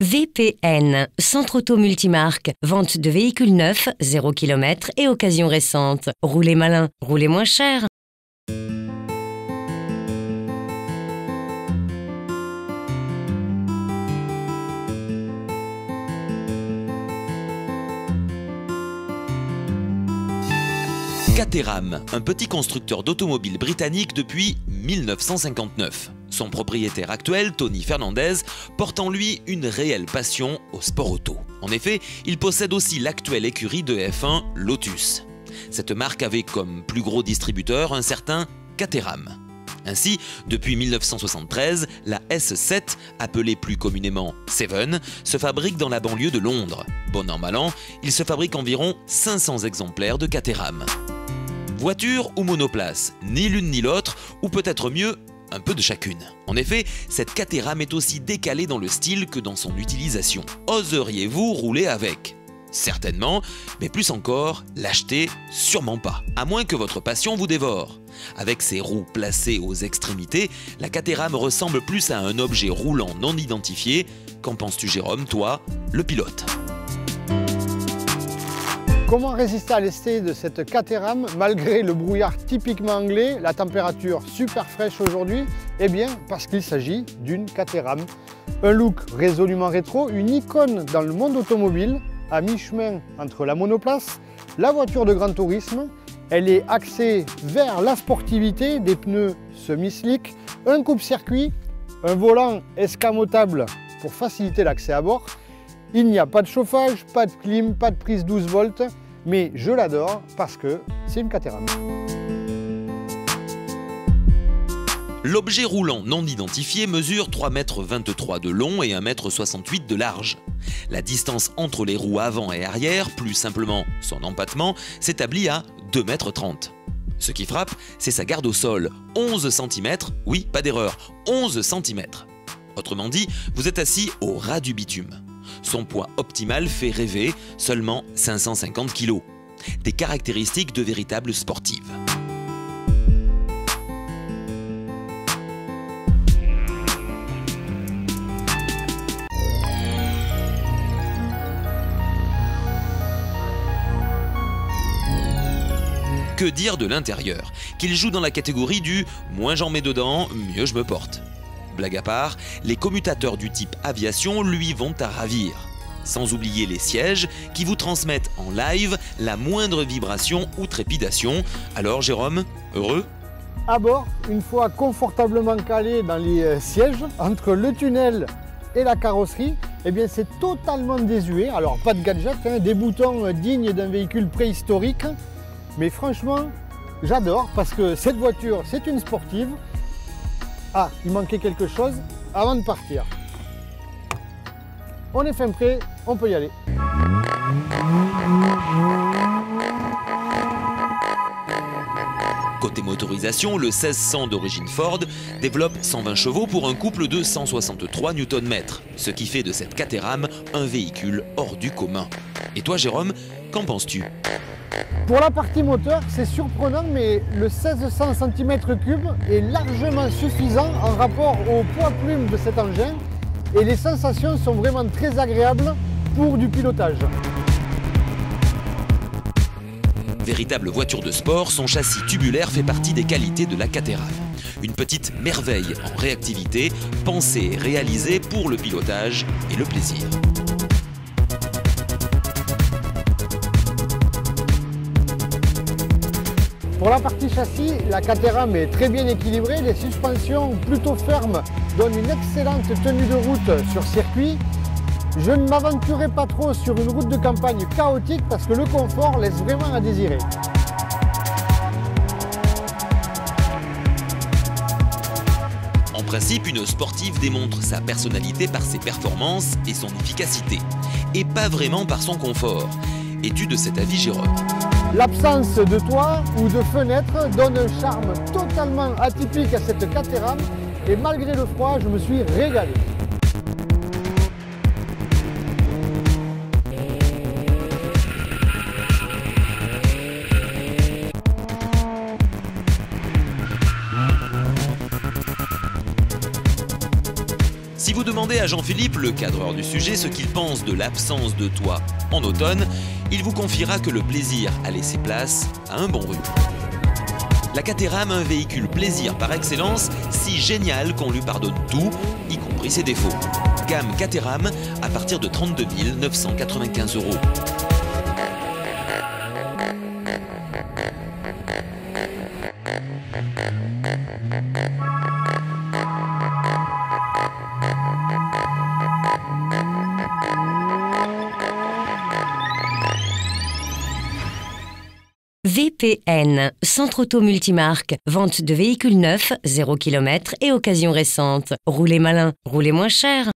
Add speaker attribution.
Speaker 1: VPN, Centre Auto Multimarque, vente de véhicules neufs, 0 km et occasions récentes. Roulez malin, roulez moins cher.
Speaker 2: Caterham, un petit constructeur d'automobiles britannique depuis 1959. Son propriétaire actuel, Tony Fernandez, porte en lui une réelle passion au sport auto. En effet, il possède aussi l'actuelle écurie de F1 Lotus. Cette marque avait comme plus gros distributeur un certain Caterham. Ainsi, depuis 1973, la S7, appelée plus communément Seven, se fabrique dans la banlieue de Londres. Bon an mal an, il se fabrique environ 500 exemplaires de Caterham. Voiture ou monoplace, ni l'une ni l'autre, ou peut-être mieux, un peu de chacune. En effet, cette Caterham est aussi décalée dans le style que dans son utilisation. Oseriez-vous rouler avec ? Certainement, mais plus encore, l'acheter, sûrement pas. À moins que votre passion vous dévore. Avec ses roues placées aux extrémités, la Caterham ressemble plus à un objet roulant non identifié. Qu'en penses-tu, Jérôme, toi, le pilote ?
Speaker 3: Comment résister à l'essai de cette Caterham malgré le brouillard typiquement anglais, la température super fraîche aujourd'hui? Eh bien, parce qu'il s'agit d'une Caterham. Un look résolument rétro, une icône dans le monde automobile, à mi-chemin entre la monoplace, la voiture de grand tourisme. Elle est axée vers la sportivité, des pneus semi-slick, un coupe-circuit, un volant escamotable pour faciliter l'accès à bord. Il n'y a pas de chauffage, pas de clim, pas de prise 12 volts, mais je l'adore parce que c'est une Caterham.
Speaker 2: L'objet roulant non identifié mesure 3,23 m de long et 1,68 m de large. La distance entre les roues avant et arrière, plus simplement son empattement, s'établit à 2,30 m. Ce qui frappe, c'est sa garde au sol, 11 cm, oui, pas d'erreur, 11 cm. Autrement dit, vous êtes assis au ras du bitume. Son poids optimal fait rêver, seulement 550 kg. Des caractéristiques de véritables sportives. Que dire de l'intérieur? Qu'il joue dans la catégorie du « moins j'en mets dedans, mieux je me porte ». Blague à part, les commutateurs du type aviation lui vont à ravir. Sans oublier les sièges qui vous transmettent en live la moindre vibration ou trépidation. Alors Jérôme, heureux?
Speaker 3: À bord, une fois confortablement calé dans les sièges, entre le tunnel et la carrosserie, eh bien c'est totalement désuet. Alors pas de gadget, des boutons dignes d'un véhicule préhistorique. Mais franchement, j'adore parce que cette voiture, c'est une sportive. Ah, il manquait quelque chose avant de partir. On est fin prêt, on peut y aller.
Speaker 2: Côté motorisation, le 1600 d'origine Ford développe 120 chevaux pour un couple de 163 Nm, ce qui fait de cette Caterham un véhicule hors du commun. Et toi Jérôme, qu'en penses-tu?
Speaker 3: Pour la partie moteur, c'est surprenant, mais le 1600 cm3 est largement suffisant en rapport au poids plume de cet engin et les sensations sont vraiment très agréables pour du pilotage.
Speaker 2: Véritable voiture de sport, son châssis tubulaire fait partie des qualités de la Caterham. Une petite merveille en réactivité, pensée et réalisée pour le pilotage et le plaisir.
Speaker 3: Pour la partie châssis, la Caterham est très bien équilibrée, les suspensions plutôt fermes donnent une excellente tenue de route sur circuit. Je ne m'aventurerai pas trop sur une route de campagne chaotique parce que le confort laisse vraiment à désirer.
Speaker 2: En principe, une sportive démontre sa personnalité par ses performances et son efficacité, et pas vraiment par son confort. Es-tu de cet avis, Jérôme?
Speaker 3: L'absence de toit ou de fenêtre donne un charme totalement atypique à cette Caterham et malgré le froid, je me suis régalé.
Speaker 2: Si vous demandez demandez à Jean-Philippe, le cadreur du sujet, ce qu'il pense de l'absence de toit en automne, il vous confiera que le plaisir a laissé place à un bon rhume. La Caterham, un véhicule plaisir par excellence, si génial qu'on lui pardonne tout, y compris ses défauts. Gamme Caterham à partir de 32 995 €.
Speaker 1: VPN, Centre Auto Multimarque, vente de véhicules neufs, 0 km et occasion récente. Roulez malin, roulez moins cher.